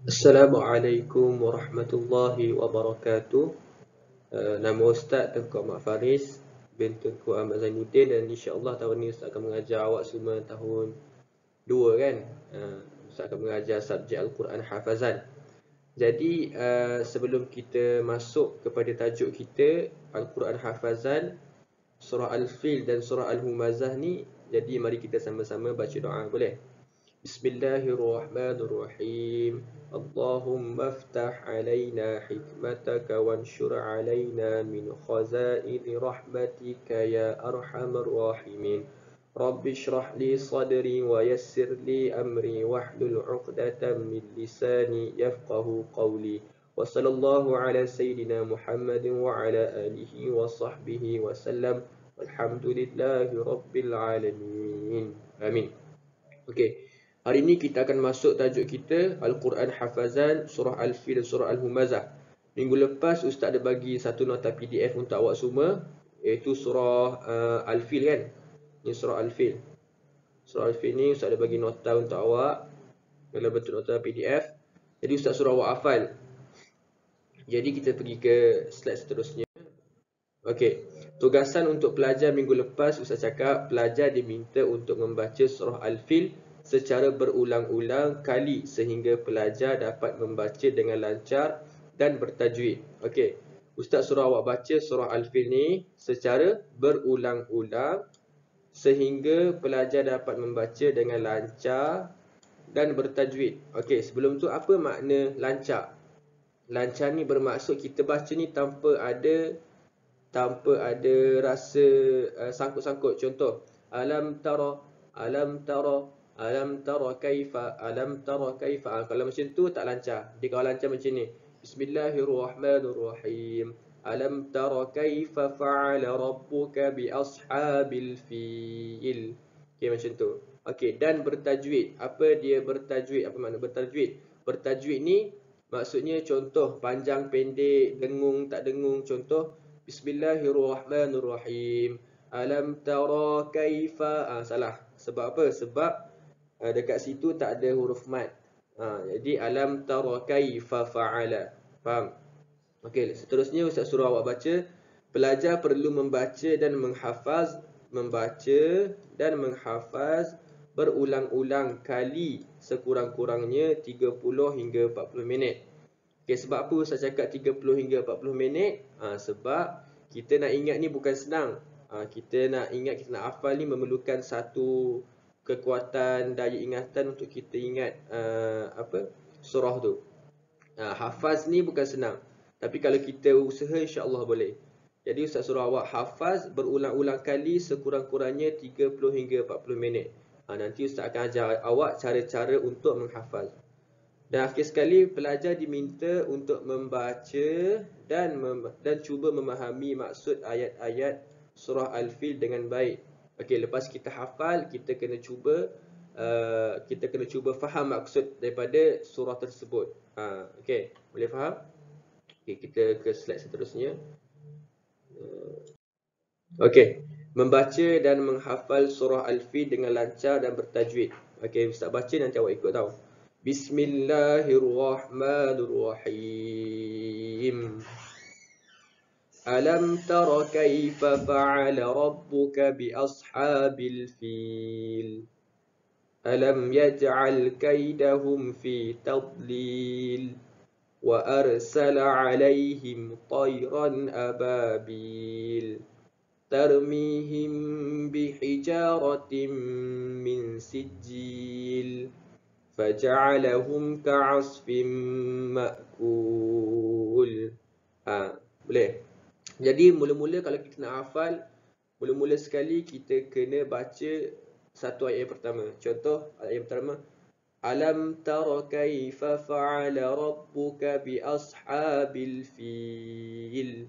Assalamualaikum warahmatullahi wabarakatuh. Nama Ustaz Tengku Ahmad Faris bin Tengku Ahmad Zainuddin, dan insya-Allah tahun ni Ustaz akan mengajar awak semua tahun 2 kan. Ustaz akan mengajar subjek Al-Quran Hafazan. Jadi sebelum kita masuk kepada tajuk kita Al-Quran Hafazan, surah Al-Fil dan surah Al-Humazah ni, jadi mari kita sama-sama baca doa, boleh? Bismillahirrahmanirrahim. Allahumma aftah alaina hikmataka wanshur alaina min khazaini rahmatika ya arhamar rahimin. Rabbi shrah li sadri wa yassir li amri wahlul 'uqdatam min lisani yafqahu qawli. Wa sallallahu ala sayyidina Muhammadin wa ala alihi wa sahbihi wa sallam. Walhamdulillahi rabbil alamin. Amin. Okey. Hari ini kita akan masuk tajuk kita Al-Quran Hafazan, surah Al-Fil dan surah Al-Humazah. Minggu lepas Ustaz ada bagi satu nota PDF untuk awak semua, iaitu surah Al-Fil kan. Ini surah Al-Fil. Surah Al-Fil ni Ustaz ada bagi nota untuk awak dalam bentuk nota PDF. Jadi Ustaz suruh awak hafal. Jadi kita pergi ke slide seterusnya. Okey. Tugasan untuk pelajar minggu lepas Ustaz cakap pelajar diminta untuk membaca surah Al-Fil secara berulang-ulang kali sehingga pelajar dapat membaca dengan lancar dan bertajwid. Okey. Ustaz suruh awak baca surah Al-Fil ni secara berulang-ulang sehingga pelajar dapat membaca dengan lancar dan bertajwid. Okey, sebelum tu apa makna lancar? Lancar ni bermaksud kita baca ni tanpa ada rasa sangkut-sangkut. Contoh, alam tara, alam tara, alam tara kaifa, alam tara kaifa. Kalau macam tu tak lancar. Dia kalau lancar macam ni, Bismillahirrahmanirrahim. Alam tara kaifa fa'ala rabbuka bi ashabil fil. Okey, macam tu. Okey, dan bertajwid. Apa dia bertajwid? Apa makna bertajwid? Bertajwid ni maksudnya contoh panjang pendek, dengung tak dengung. Contoh Bismillahirrahmanirrahim. Alam tara kaifa. Salah. Sebab apa? Sebab dekat situ tak ada huruf mad. Jadi alam tara kaifa fa'ala. Faham? Okey, seterusnya Ustaz suruh awak baca. Pelajar perlu membaca dan menghafaz berulang-ulang kali sekurang-kurangnya 30 hingga 40 minit. Okey, sebab apa Ustaz cakap 30 hingga 40 minit? Sebab kita nak ingat ni bukan senang. Kita nak hafal ni memerlukan satu kekuatan daya ingatan untuk kita ingat surah tu. Hafaz ni bukan senang. Tapi kalau kita usaha, insya-Allah boleh. Jadi Ustaz suruh awak hafaz berulang-ulang kali sekurang-kurangnya 30 hingga 40 minit. Nanti Ustaz akan ajar awak cara-cara untuk menghafaz. Dan akhir sekali, pelajar diminta untuk membaca dan cuba memahami maksud ayat-ayat surah Al-Fil dengan baik. Okey, lepas kita hafal, kita kena cuba faham maksud daripada surah tersebut. Okey, boleh faham? Okey, kita ke slide seterusnya. Okey, membaca dan menghafal surah Al-Fil dengan lancar dan bertajwid. Okey, Ustaz baca nanti awak ikut tahu. Bismillahirrahmanirrahim. Alam tara kaifa fa'ala rabbuka bi ashabil fil. Alam yaj'al kaidahum fi tadlil. Wa arsala 'alaihim tayran ababil. Tarmihim bihijaratin min sijil. Faja'alahum ka'asfim ma'kul. Boleh. Jadi mula-mula kalau kita nak hafal, mula-mula sekali kita kena baca satu ayat yang pertama. Contoh ayat yang pertama, alam tara kaifa fa'ala rabbuka bi ashabil fil.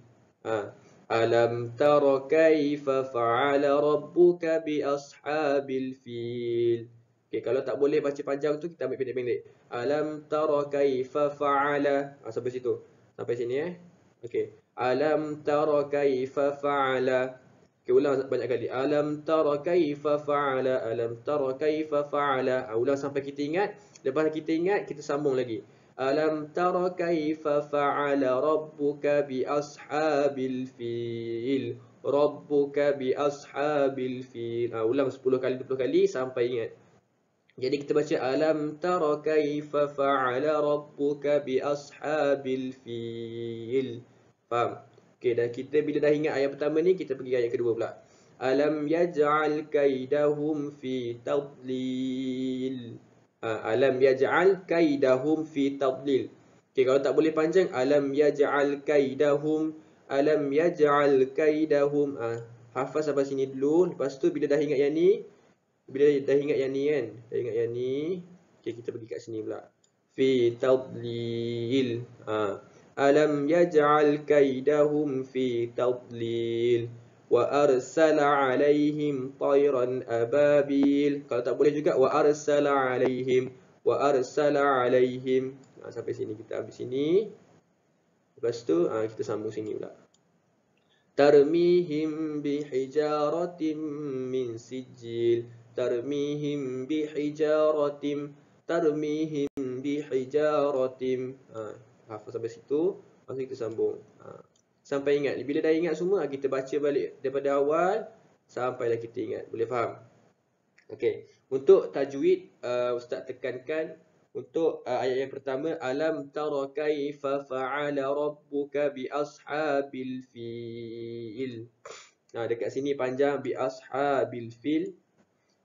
Alam tara kaifa fa'ala rabbuka bi ashabil fil. Okey, kalau tak boleh baca panjang tu, kita ambil pendek-pendek. Alam tara kaifa fa'ala. Sampai situ. Sampai sini Okey. Alam tara kaifa fa'ala. Okey, ulang banyak kali. Alam tara kaifa fa'ala. Alam tara kaifa fa'ala. Ulang sampai kita ingat. Lepas kita ingat, kita sambung lagi. Alam tara kaifa fa'ala rabbuka bi ashabil fil. Rabbuka bi ashabil fil. Ulang 10 kali 20 kali sampai ingat. Jadi kita baca alam tara kaifa fa'ala rabbuka bi ashabil fil. Faham? Okey, dan kita bila dah ingat ayat pertama ni, kita pergi ayat kedua pula. Alam yaj'al kaidahum fi tadlil. Alam yaj'al kaidahum fi tadlil. Okey, kalau tak boleh panjang, alam yaj'al kaidahum, alam yaj'al kaidahum. Hafaz sampai sini dulu. Lepas tu bila dah ingat yang ni, bila dah ingat yang ni kan, dah ingat yang ni, okey, kita pergi kat sini pula. Fi tadlil. Alam yaj'al kaidahum fi tadlil wa arsala alaihim tayran ababil. Kalau tak boleh juga wa arsala alaihim, wa arsala alaihim. Sampai sini kita habis sini. Lepas tu kita sambung sini pula. Tarmihim bihijaratin min sijil. Tarmihim bihijaratin. Tarmihim bihijaratin. Hafaz sampai situ. Lepas tu kita sambung. Sampai ingat. Bila dah ingat semua, kita baca balik daripada awal sampailah kita ingat. Boleh faham? Okey. Untuk tajwid, Ustaz tekankan untuk ayat yang pertama, alam tara kaifa fa'ala rabbuka bi ashabil fil. Dekat sini panjang, bi ashabil fil.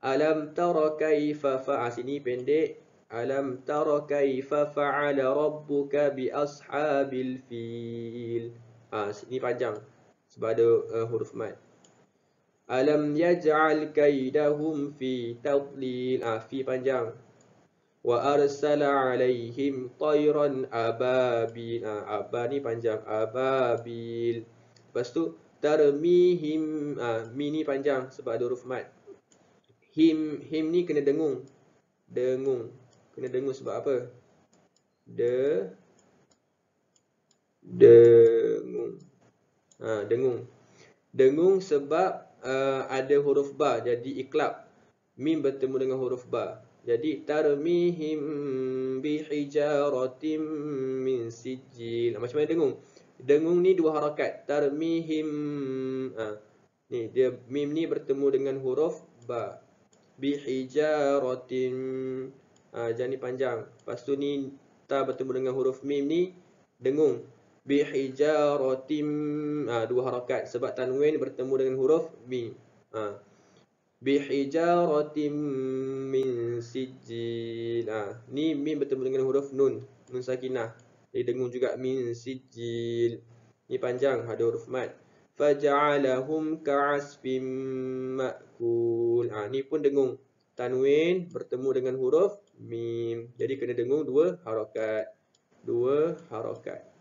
Alam tara kaifa fa'ala, sini pendek. Alam tara kaifa fa'ala rabbuka bi ashabil fil. Sini panjang sebab ada huruf mad. Alam yaj'al kaidahum fi tadlil. Fi panjang. Wa arsala alaihim tayran ababil. Aba ni panjang, ababil. Lepas tu tarmihim, mi ni panjang sebab ada huruf mad. Him ni kena dengung. Dengung. Kena dengung sebab apa? Dengung. Dengung. Dengung sebab ada huruf ba, jadi iklab. Mim bertemu dengan huruf ba. Jadi tarmihim bihijaratim min sijil. Macam mana dengung? Dengung ni dua harakat. Tarmihim. Ni dia, mim ni bertemu dengan huruf ba. Bihijaratim. Jangan ni panjang. Lepas tu ni ta bertemu dengan huruf mim ni dengung. Bihijaratim. Dua harakat sebab tanwin bertemu dengan huruf mim. Bihijaratim min sijil. Ni mim bertemu dengan huruf nun. Nun sakinah. Jadi dengung juga min sijil. Ni panjang, ada huruf mad. Faja'alahum ka'asfim ma'kul. Ni pun dengung. Tanwin bertemu dengan huruf mim. Jadi kena dengung dua harakat. Dua harakat.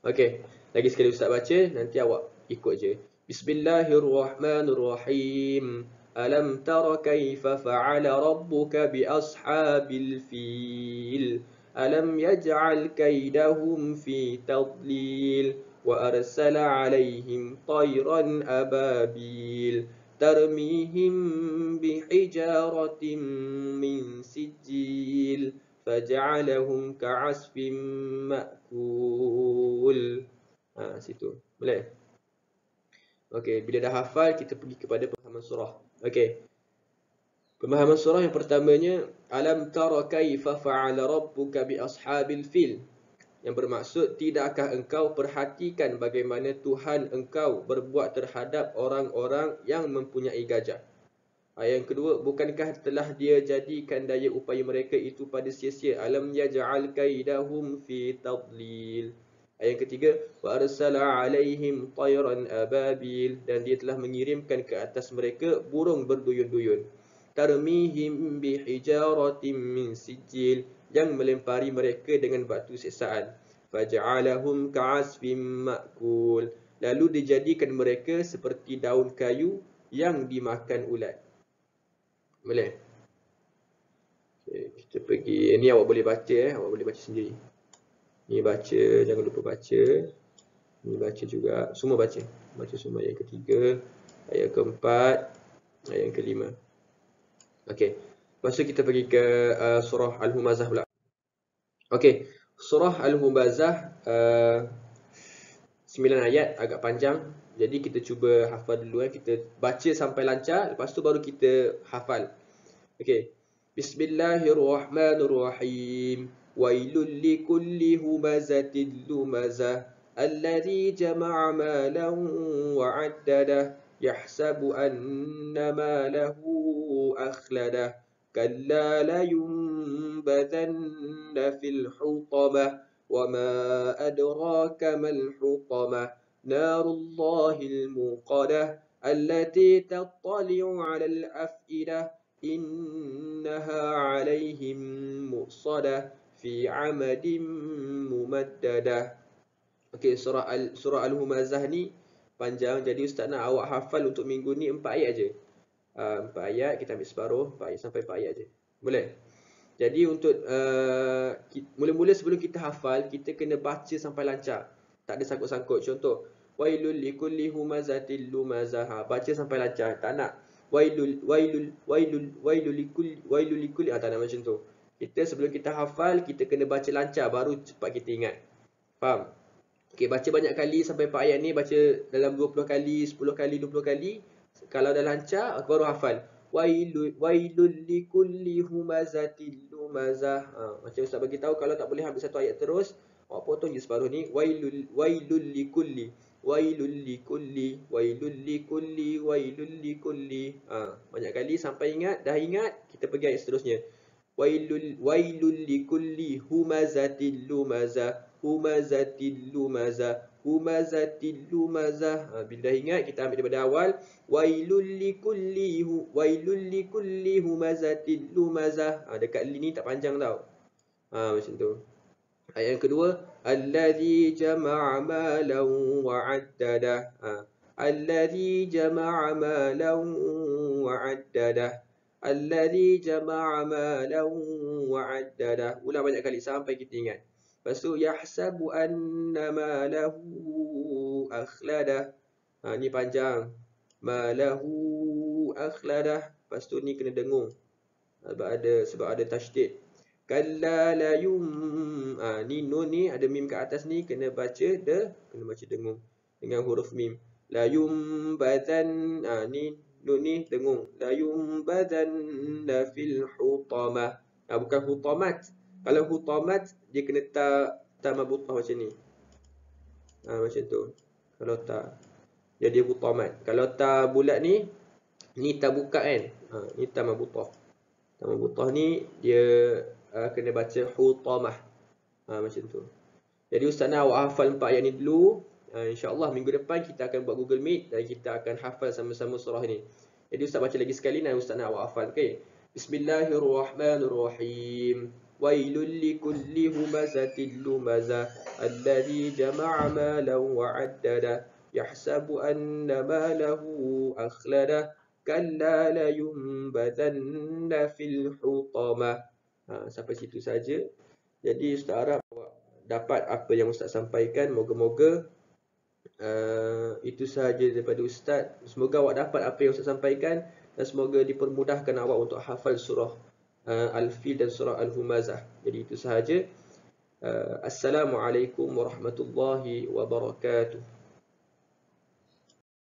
Okey. Lagi sekali Ustaz baca, nanti awak ikut je. Bismillahirrahmanirrahim. Alam tara kaifa fa'ala rabbuka bi ashabil fil. Alam yaj'al kaidahum fi tadlil wa arsala alaihim tayran ababil. Tarmihim bihijaratin min sijil. Faja'alahum ka'asfim ma'kul. Situ. Boleh? Okey, bila dah hafal, kita pergi kepada pemahaman surah. Okey. Pemahaman surah yang pertamanya, alam tara kaifa fa'ala rabbuka bi ashabil fil. Yang bermaksud, tidakkah engkau perhatikan bagaimana Tuhan engkau berbuat terhadap orang-orang yang mempunyai gajah. Ayat yang kedua, bukankah telah dia jadikan daya upaya mereka itu pada sia-sia. Alam yaj'al kaidahum fi tadlil. Ayat yang ketiga, wa arsala alaihim tayran ababil. Dan dia telah mengirimkan ke atas mereka burung berduyun-duyun. Tarmihim bihijaratin min sijil. Yang melempari mereka dengan batu siksaan. Faja'alahum ka'asfim ma'kul. Lalu dijadikan mereka seperti daun kayu yang dimakan ulat. Boleh? Okay, kita pergi. Ini awak boleh baca, awak boleh baca sendiri. Ni baca, jangan lupa baca. Ni baca juga, semua baca. Baca semua ayat ketiga, ayat keempat, ayat kelima. Okey. Lepas tu kita pergi ke surah Al-Humazah pula. Okey, surah Al-Humazah 9 ayat, agak panjang. Jadi kita cuba hafal dulu. Kita baca sampai lancar, lepas tu baru kita hafal. Okey. Bismillahirrahmanirrahim. Wailul likulli humazatin lumazah alladhi jama'a malan wa 'addadah yahsabu anna malahu akhladah kalla la yunbadanna fil hutamah وما أدراك ما الحطمة نار الله الموقدة التي تطلع على الأفئدة إنها عليهم مؤصدة في عمد ممددة. Okey, surah Al-Humazah ni panjang, jadi ustaz nak awak hafal untuk minggu ni 4 ayat je. 4 ayat, kita ambil separuh, 4 ayat sampai 4 ayat je. Boleh? Jadi untuk mula-mula sebelum kita hafal, kita kena baca sampai lancar. Tak ada sangkut-sangkut. Contoh, wailul likulli humazatil lumazah. Baca sampai lancar. Tak nak wailul likulli. Tak nak macam tu. Kita sebelum kita hafal, kita kena baca lancar baru cepat kita ingat. Faham? Okey, baca banyak kali sampai 4 ayat ni, baca dalam 20 kali, 10 kali, 20 kali. Kalau dah lancar, baru hafal. Wailul likulli humazatil lumazah. Macam ustaz bagi tahu, kalau tak boleh ambil satu ayat terus, awak potong je separuh ni. Wailul likulli. Banyak kali sampai ingat, dah ingat, kita pergi ayat seterusnya. Wailul likulli humazatil lumazah. Humazatil lumazah. Bila dah ingat, kita ambil daripada awal. Wailul likulli humazatil lumazah. Dekat li ni tak panjang tau. Macam tu. Ayat yang kedua, allazi jama'a malan wa 'addadah. Allazi jama'a malan wa 'addadah. Allazi jama'a malan wa 'addadah. Ulang banyak kali sampai kita ingat. Lepas tu, yahsabu anna malahu akhladah. Ni panjang. Malahu akhladah. Lepas tu ni kena dengung. Sebab ada tasydid. Kalla la ni nun ni ada mim kat atas ni, kena baca dengung dengan huruf mim. La yumbadan. Ni nun ni dengung. La yumbadanna fil hutamah. Bukan hutamat. Kalau hutamat, dia kena ta mabutah macam ni. Macam tu. Kalau ta, jadi hutamat. Kalau ta bulat ni ta buka kan. Ni ta mabutah. Ta mabutah ni dia kena baca hutamah. Macam tu. Jadi ustaz nak awak hafal 4 ayat ni dulu. InsyaAllah minggu depan kita akan buat Google Meet dan kita akan hafal sama-sama surah ni. Jadi ustaz baca lagi sekali dan ustaz nak awak hafal. Okay. Bismillahirrahmanirrahim. Wailul likulli humazatil lumazah alladhi jama'a malan wa 'addadah yahsabu anna malahu akhladah kalla la yunbadanna fil hutamah. Sampai situ saja. Jadi ustaz harap awak dapat apa yang ustaz sampaikan. Moga-moga itu sahaja daripada ustaz. Semoga awak dapat apa yang ustaz sampaikan dan semoga dipermudahkan awak untuk hafal surah Al-Fil dan surah Al-Humazah. Jadi itu sahaja. Assalamualaikum warahmatullahi wabarakatuh.